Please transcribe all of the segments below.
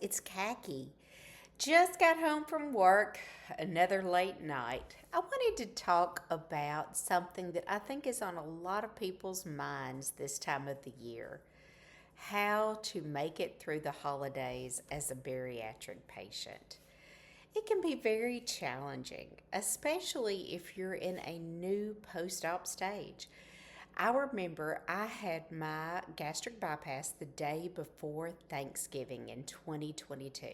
It's Khaki. Just got home from work, another late night. I wanted to talk about something that I think is on a lot of people's minds this time of the year: how to make it through the holidays as a bariatric patient. It can be very challenging, especially if you're in a new post op stage. I remember I had my gastric bypass the day before Thanksgiving in 2022.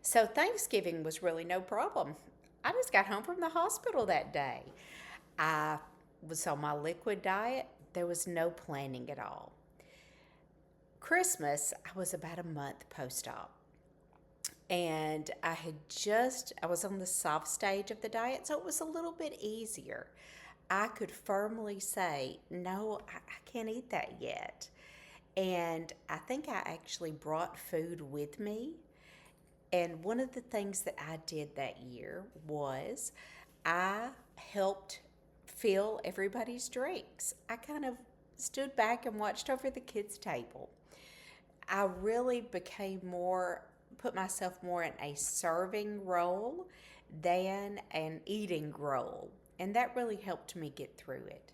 So Thanksgiving was really no problem. I just got home from the hospital that day. I was on my liquid diet. There was no planning at all. Christmas, I was about a month post op. And I was on the soft stage of the diet, so it was a little bit easier. I could firmly say, no, I can't eat that yet. And I think I actually brought food with me. And one of the things that I did that year was I helped fill everybody's drinks. I kind of stood back and watched over the kids' table. I really put myself more in a serving role than an eating role. And that really helped me get through it.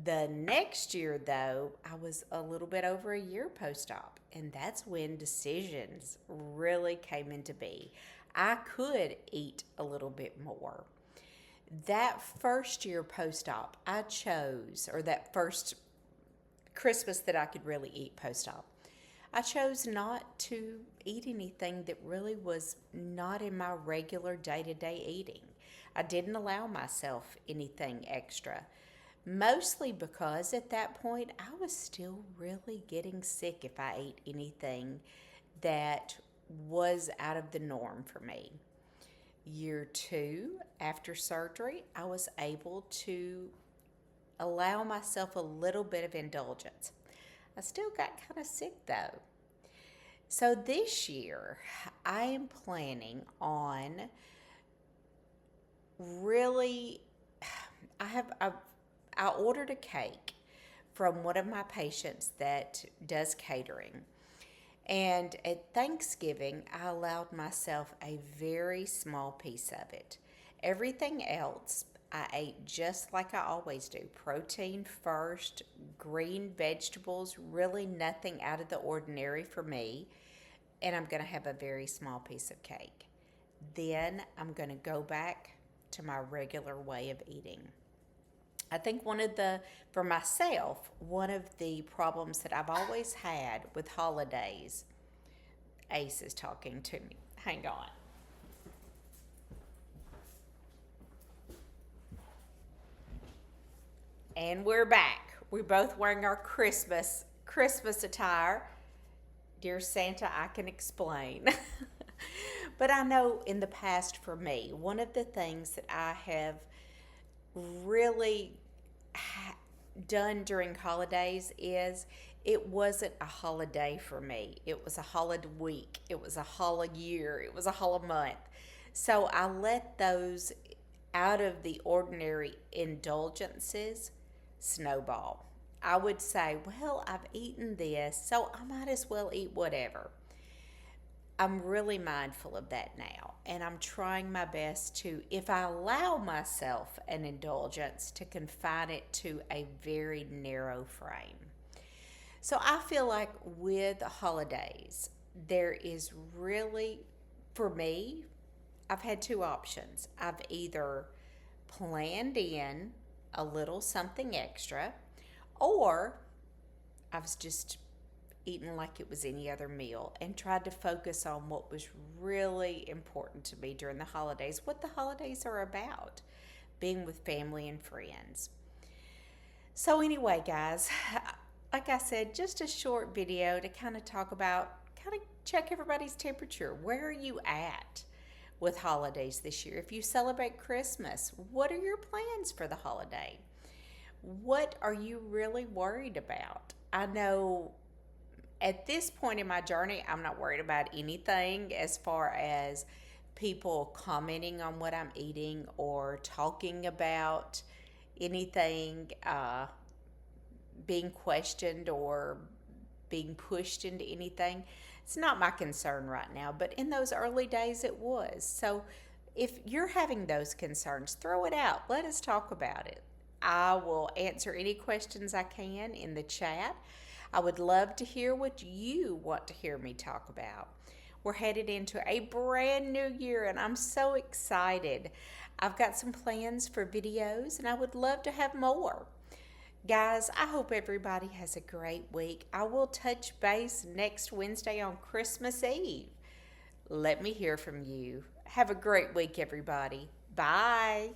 The next year, though, I was a little bit over a year post op, and that's when decisions really came into be. I could eat a little bit more. That first year post op, or that first Christmas that I could really eat post op, I chose not to eat anything that really was not in my regular day to day eating. I didn't allow myself anything extra, mostly because at that point I was still really getting sick if I ate anything that was out of the norm for me. Year two, after surgery, I was able to allow myself a little bit of indulgence. I still got kind of sick though. So this year, I am planning on really. I ordered a cake from one of my patients that does catering. And at Thanksgiving, I allowed myself a very small piece of it. Everything else, I ate just like I always do: protein first, green vegetables, really nothing out of the ordinary for me. And I'm going to have a very small piece of cake. Then I'm going to go back to my regular way of eating. I think for myself, one of the problems that I've always had with holidays, Ace is talking to me. Hang on. And we're back. We're both wearing our Christmas attire. Dear Santa, I can explain. But I know in the past for me, one of the things that I have really done during holidays is it wasn't a holiday for me. It was a holiday week. It was a holiday year. It was a holiday month. So I let those out of the ordinary indulgences snowball. I would say, well, I've eaten this, so I might as well eat whatever. I'm really mindful of that now, and I'm trying my best to, if I allow myself an indulgence, to confine it to a very narrow frame. So I feel like with holidays, there is really, for me, I've had two options. I've either planned in a little something extra, or I was just eaten like it was any other meal and tried to focus on what was really important to me during the holidays, what the holidays are about: being with family and friends. So, anyway, guys, like I said, just a short video to kind of talk about, kind of check everybody's temperature. Where are you at with holidays this year? If you celebrate Christmas, what are your plans for the holiday? What are you really worried about? I know at this point in my journey, I'm not worried about anything as far as people commenting on what I'm eating or talking about anything, being questioned or being pushed into anything. It's not my concern right now, but in those early days it was. So if you're having those concerns, throw it out. Let us talk about it. I will answer any questions I can in the chat. I would love to hear what you want to hear me talk about. We're headed into a brand new year and I'm so excited. I've got some plans for videos and I would love to have more. Guys, I hope everybody has a great week. I will touch base next Wednesday on Christmas Eve. Let me hear from you. Have a great week, everybody. Bye.